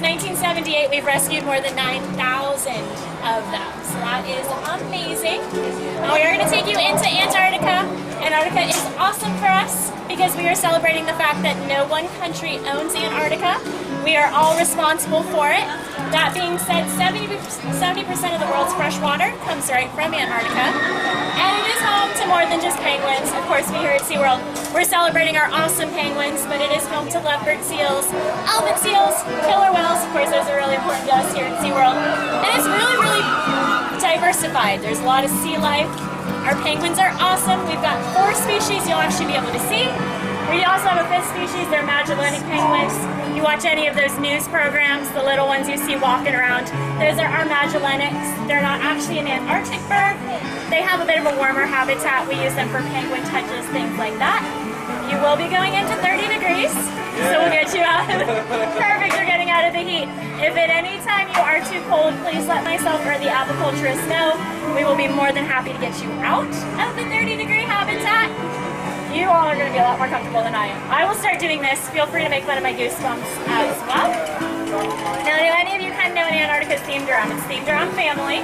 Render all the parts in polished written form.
Since 1978, we've rescued more than 9,000 of them. So that is amazing. Now we are going to take you into Antarctica. Antarctica is awesome for us because we are celebrating the fact that no one country owns Antarctica. We are all responsible for it. That being said, 70% of the world's fresh water comes right from Antarctica. And it is home to more than just penguins. Of course, we here at SeaWorld, we're celebrating our awesome penguins, but it is home to leopard seals, almond seals, killer whales. Of course, those are really important to us here at SeaWorld. And it's really, really diversified. There's a lot of sea life. Our penguins are awesome. We've got 4 species you'll actually be able to see. We also have a 5th species, they're Magellanic penguins. You watch any of those news programs, the little ones you see walking around, those are our Magellanics. They're not actually an Antarctic bird. They have a bit of a warmer habitat. We use them for penguin touches, things like that. You will be going into 30 degrees, so we'll get you out. Perfect, you're getting out of the heat. If at any time you are too cold, please let myself or the apiculturist know. We will be more than happy to get you out of the 30-degree habitat. You all are going to be a lot more comfortable than I am. I will start doing this. Feel free to make fun of my goosebumps as well. Now, do any of you kind of know what Antarctica is themed around? It's themed around family.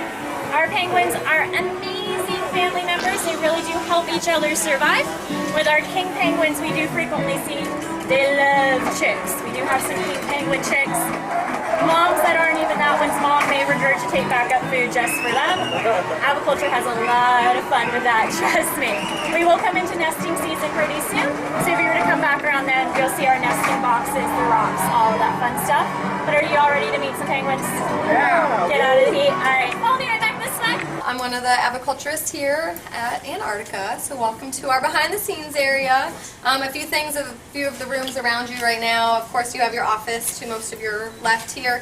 Our penguins are amazing family members. They really do help each other survive. With our king penguins, we do frequently see they love chicks. We do have some king penguin chicks. Moms that aren't even that one's mom may regurgitate backup food just for them. Aviculture has a lot of fun with that, trust me. We will come into nesting season pretty soon, so if you were to come back around then, you'll see our nesting boxes, the rocks, all of that fun stuff. But are you all ready to meet some penguins? Yeah! Get out of the heat. Alright, follow me right back this way. I'm one of the aviculturists here at Antarctica, so welcome to our behind the scenes area. A few of the rooms around you right now. Of course, you have your office to most of your left here.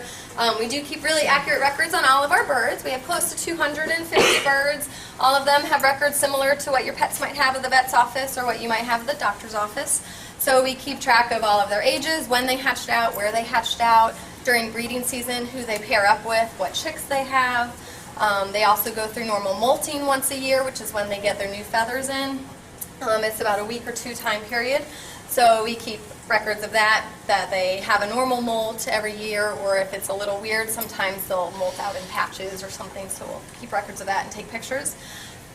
We do keep really accurate records on all of our birds. We have close to 250 birds. All of them have records similar to what your pets might have at the vet's office or what you might have at the doctor's office. So we keep track of all of their ages, when they hatched out, where they hatched out, during breeding season, who they pair up with, what chicks they have. They also go through normal molting once a year, which is when they get their new feathers in. It's about a week or 2 time period. So we keep records of that they have a normal molt every year, or if it's a little weird, sometimes they'll molt out in patches or something, so we'll keep records of that and take pictures.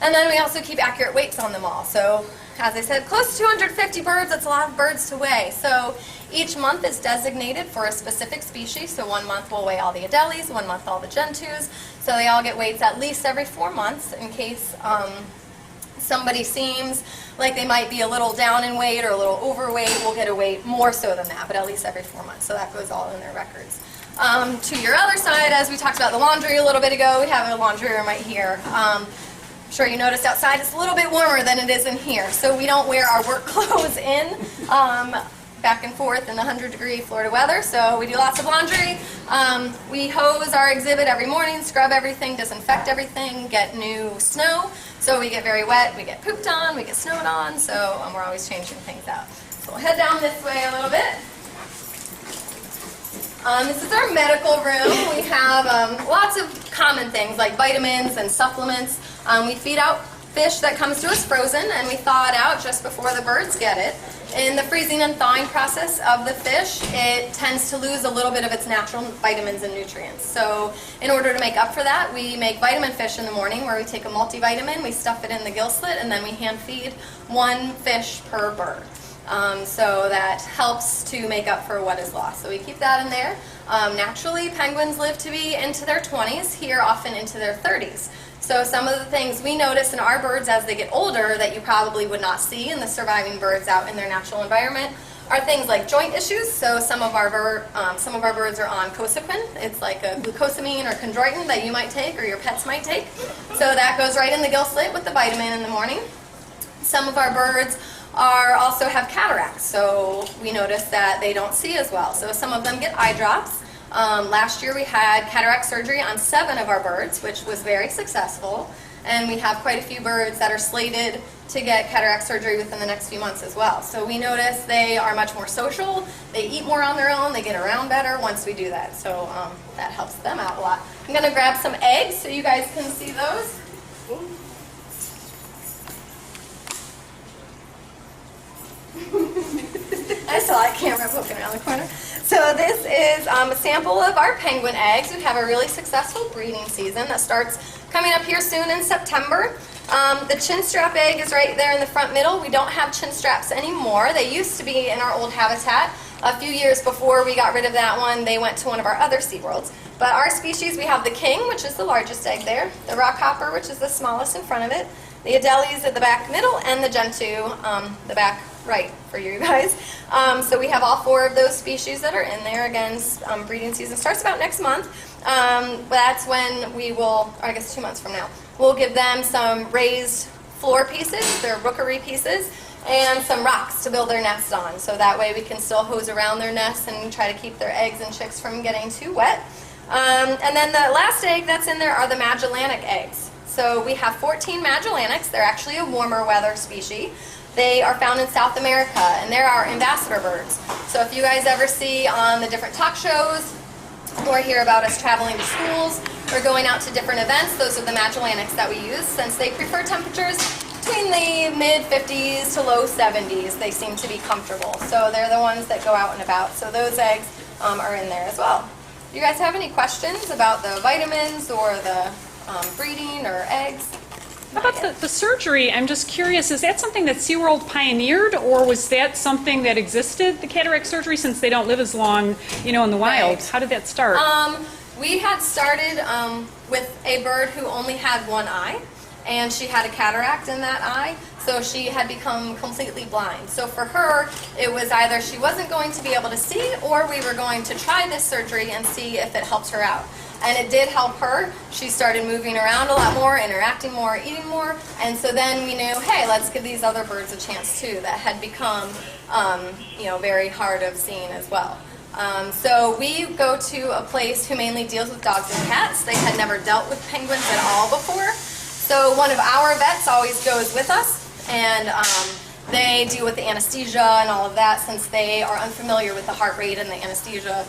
And then we also keep accurate weights on them all. So, as I said, close to 250 birds, that's a lot of birds to weigh. So each month is designated for a specific species. So 1 month we'll weigh all the Adelies, 1 month all the Gentus. So they all get weights at least every 4 months in case somebody seems like they might be a little down in weight or a little overweight. We'll get a weight more so than that, but at least every 4 months. So that goes all in their records. To your other side, as we talked about the laundry a little bit ago, we have a laundry room right here. I'm sure you noticed outside it's a little bit warmer than it is in here. So we don't wear our work clothes in back and forth in the 100-degree Florida weather. So we do lots of laundry. We hose our exhibit every morning, scrub everything, disinfect everything, get new snow. So we get very wet, we get pooped on, we get snowed on, so we're always changing things out. So we'll head down this way a little bit. This is our medical room. We have lots of common things like vitamins and supplements. We feed out fish that comes to us frozen, and we thaw it out just before the birds get it. In the freezing and thawing process of the fish, it tends to lose a little bit of its natural vitamins and nutrients. So in order to make up for that, we make vitamin fish in the morning, where we take a multivitamin, we stuff it in the gill slit, and then we hand feed 1 fish per bird. So that helps to make up for what is lost. So we keep that in there. Naturally, penguins live to be into their 20s, here often into their 30s. So some of the things we notice in our birds as they get older that you probably would not see in the surviving birds out in their natural environment are things like joint issues. So some of our birds are on cosequin. It's like a glucosamine or chondroitin that you might take or your pets might take. So that goes right in the gill slit with the vitamin in the morning. Some of our birds also have cataracts, so we notice that they don't see as well. So some of them get eye drops. Last year we had cataract surgery on 7 of our birds, which was very successful. And we have quite a few birds that are slated to get cataract surgery within the next few months as well. So we notice they are much more social, they eat more on their own, they get around better once we do that. So that helps them out a lot. I'm going to grab some eggs so you guys can see those. I saw that camera poking around the corner. So this is a sample of our penguin eggs. We have a really successful breeding season that starts coming up here soon in September. The chin strap egg is right there in the front middle. We don't have chin straps anymore. They used to be in our old habitat. A few years before we got rid of that one, they went to one of our other SeaWorlds. But our species, we have the king, which is the largest egg there, the rockhopper, which is the smallest in front of it, the Adelies at the back middle, and the gentoo, the back right for you guys. So we have all 4 of those species that are in there. Again, breeding season starts about next month. That's when we will, or I guess 2 months from now, we'll give them some raised floor pieces, their rookery pieces, and some rocks to build their nest on. So that way we can still hose around their nests and try to keep their eggs and chicks from getting too wet. And then the last egg that's in there are the Magellanic eggs. So we have 14 Magellanics. They're actually a warmer weather species. They are found in South America, and they're our ambassador birds. So if you guys ever see on the different talk shows or hear about us traveling to schools or going out to different events, those are the Magellanics that we use. Since they prefer temperatures between the mid-50s to low 70s, they seem to be comfortable. So they're the ones that go out and about. So those eggs are in there as well. Do you guys have any questions about the vitamins or the breeding or eggs? How about the surgery? I'm just curious, is that something that SeaWorld pioneered, or was that something that existed, the cataract surgery, since they don't live as long, in the wild? Right. How did that start? We had started with a bird who only had one eye, and she had a cataract in that eye, so she had become completely blind. So for her, it was either she wasn't going to be able to see, or we were going to try this surgery and see if it helped her out. And it did help her. She started moving around a lot more, interacting more, eating more, and so then we knew, hey, let's give these other birds a chance too that had become, very hard of seeing as well. So we go to a place who mainly deals with dogs and cats. They had never dealt with penguins at all before. So one of our vets always goes with us, and they deal with the anesthesia and all of that, since they are unfamiliar with the heart rate and the anesthesia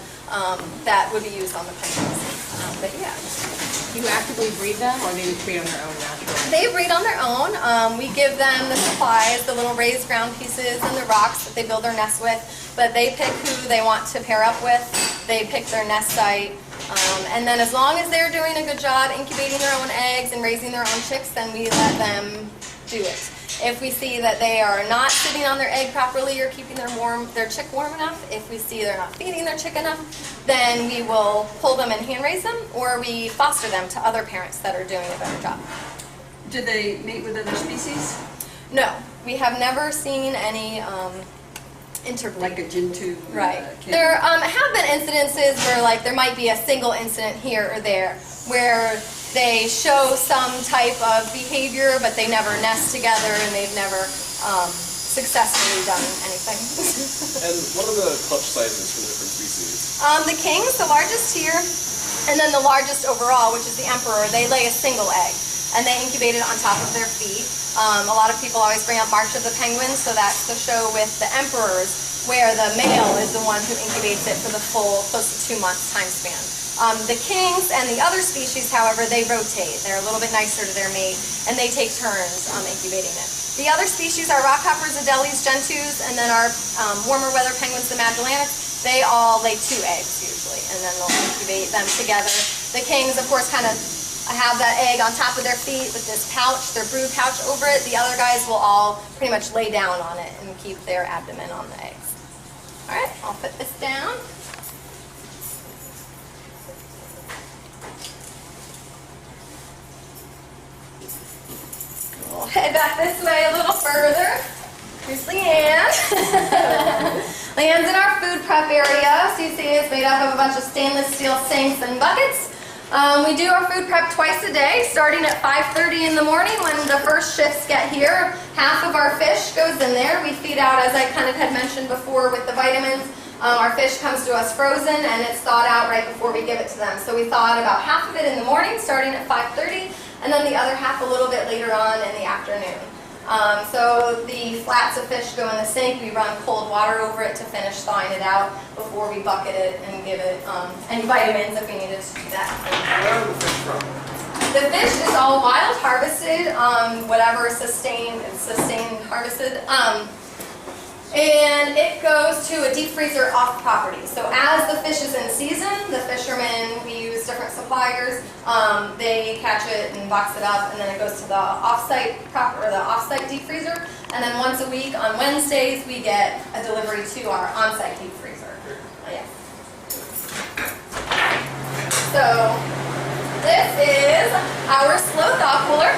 that would be used on the penguins. But yeah. You actively breed them, or they breed on their own naturally? They breed on their own. We give them the supplies, the little raised ground pieces and the rocks that they build their nests with, but they pick who they want to pair up with. They pick their nest site. And then as long as they're doing a good job incubating their own eggs and raising their own chicks, then we let them do it. If we see that they are not sitting on their egg properly or keeping their chick warm enough, if we see they're not feeding their chick enough, then we will pull them and hand raise them, or we foster them to other parents that are doing a better job. Do they mate with other species? No, we have never seen any interbreed. Like a gentoo? Right. Kid? There have been incidences where there might be a single incident here or there where they show some type of behavior, but they never nest together and they've never successfully done anything. And what are the clutch sizes for the different species? The king's the largest here, and then the largest overall, which is the emperor. They lay a single egg, and they incubate it on top of their feet. A lot of people always bring up March of the Penguins, so that's the show with the emperors, where the male is the one who incubates it for the full, close to 2 months time span. The kings and the other species, however, they rotate. They're a little bit nicer to their mate, and they take turns incubating it. The other species are rockhoppers, Adelies, gentoos, and then our warmer weather penguins, the Magellanics. They all lay 2 eggs usually, and then they'll incubate them together. The kings, of course, kind of have that egg on top of their feet with this pouch, their brood pouch over it. The other guys will all pretty much lay down on it and keep their abdomen on the eggs. All right, I'll put this down. We'll head back this way a little further. Here's Leanne. Leanne's in our food prep area. So you see it's made up of a bunch of stainless steel sinks and buckets. We do our food prep twice a day, starting at 5:30 in the morning when the first shifts get here. Half of our fish goes in there. We feed out, as I kind of had mentioned before with the vitamins. Our fish comes to us frozen, and it's thawed out right before we give it to them. So we thaw it about half of it in the morning, starting at 5:30, and then the other half a little bit later on in the afternoon. So the flats of fish go in the sink. We run cold water over it to finish thawing it out before we bucket it and give it any vitamins if we needed to do that. Where are the fish from? The fish is all wild, harvested, whatever sustained harvested. And it goes to a deep freezer off property. So as the fish is in season, the fishermen, we use different suppliers, they catch it and box it up, and then it goes to the off-site deep freezer. And then once a week on Wednesdays, we get a delivery to our on-site deep freezer. Yeah. So this is our slow thaw cooler.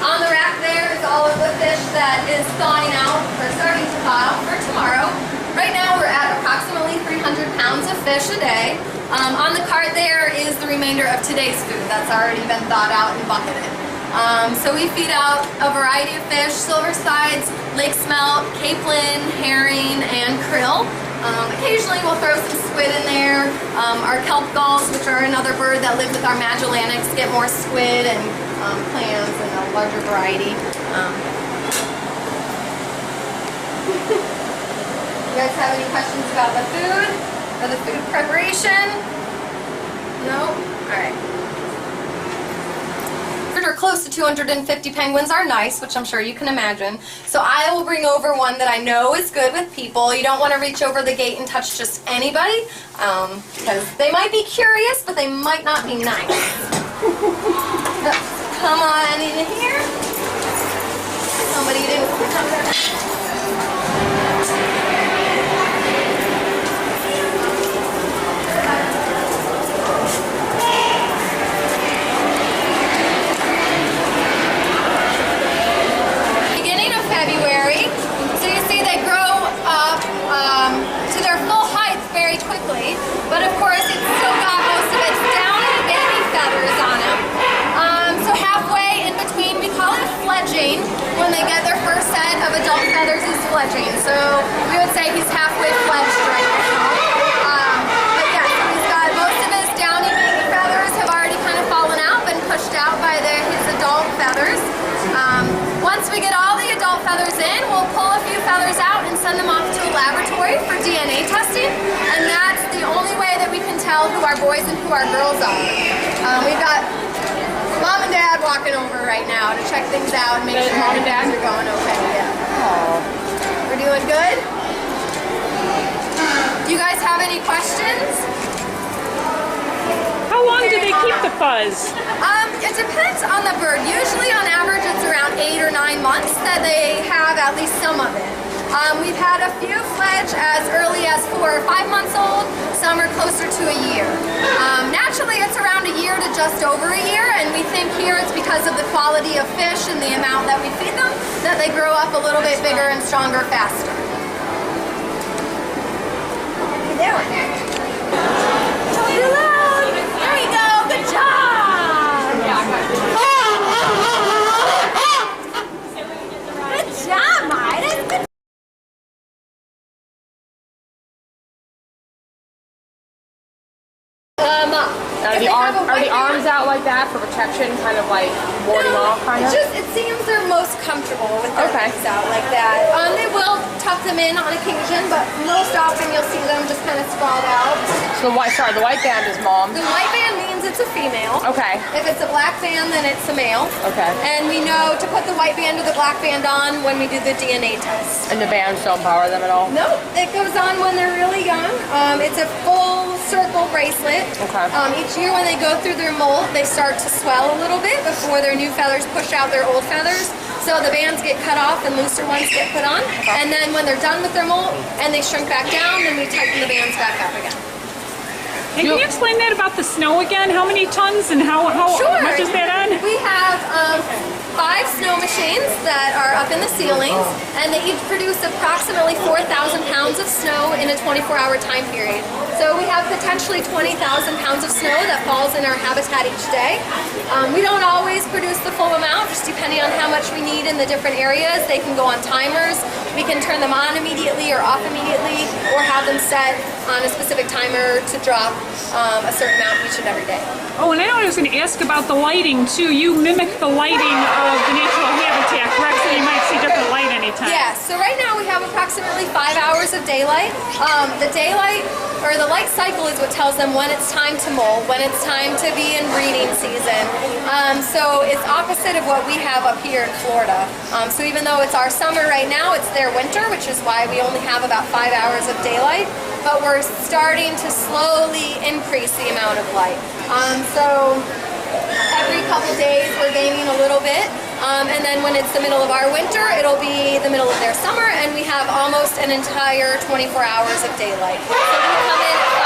On the rack there is all of the fish that is thawing out or starting to thaw out for tomorrow. Right now we're at approximately 300 pounds of fish a day. On the cart there is the remainder of today's food that's already been thawed out and bucketed. So we feed out a variety of fish: silver sides, lake smelt, capelin, herring, and krill. Occasionally we'll throw some squid in there. Our kelp gulls, which are another bird that live with our Magellanics, get more squid and clams and a larger variety. You guys have any questions about the food or the food preparation? No? Alright. Or close to 250 penguins are nice, which I'm sure you can imagine. So I will bring over one that I know is good with people. You don't want to reach over the gate and touch just anybody, because they might be curious, but they might not be nice. So, come on in here. Somebody didn't. February. So you see they grow up to their full height very quickly, but of course it's still got most of its downy baby feathers on them. So halfway in between, we call it fledging. When they get their first set of adult feathers is fledging. So we would say he's halfway fledged right now. But yeah, so he's got most of his downy baby feathers have already kind of fallen out, been pushed out by his adult feathers. Once we get all the adult feathers in, we'll pull a few feathers out and send them off to a laboratory for DNA testing. And that's the only way that we can tell who our boys and who our girls are. We've got Mom and Dad walking over right now to check things out and make sure Mom and Dad are going okay. Yeah. We're doing good? Do you guys have any questions? How long do they keep the fuzz? It depends on the bird. Usually on average it's around 8 or 9 months that they have at least some of it. We've had a few fledge as early as 4 or 5 months old. Some are closer to a year. Naturally it's around a year to just over a year, and we think here it's because of the quality of fish and the amount that we feed them that they grow up a little bit bigger and stronger faster. How you doing? Hello! There we go! Good job! Good job, Midas! Good. Are the arms out like that for protection, kind of like warding off, kind of? It seems they're most comfortable with their legs out like that. They will tuck them in on occasion, but most often you'll see them just kind of sprawled out. So the white band is mom. The white band means it's a female. Okay. If it's a black band, then it's a male. Okay. And we know to put the white band or the black band on when we do the DNA test. And the bands don't power them at all? Nope, it goes on when they're really young. It's a full circle bracelet. Okay. Each year when they go through their molt, they start to swell a little bit before their new feathers push out their old feathers. So the bands get cut off and looser ones get put on. Okay. And then when they're done with their molt and they shrink back down, then we tighten the bands back up again. And can you explain that about the snow again? How many tons and how much is that on? We have 5 snow machines that are up in the ceilings, and they each produce approximately 4,000 pounds of snow in a 24-hour time period. So we have potentially 20,000 pounds of snow that falls in our habitat each day. We don't always produce the full amount, just depending on how much we need in the different areas. They can go on timers. We can turn them on immediately or off immediately, or have them set on a specific timer to drop a certain amount each and every day. Oh, and I know I was going to ask about the lighting too. You mimic the lighting of the natural habitat, correct? So you might see different lighting. anytime. Yeah, so right now we have approximately 5 hours of daylight. The daylight, or the light cycle, is what tells them when it's time to molt, when it's time to be in breeding season. So it's opposite of what we have up here in Florida. So even though it's our summer right now, it's their winter, which is why we only have about 5 hours of daylight. But we're starting to slowly increase the amount of light. So every couple days we're gaining a little bit. And then when it's the middle of our winter, it'll be the middle of their summer, and we have almost an entire 24 hours of daylight. So we come in at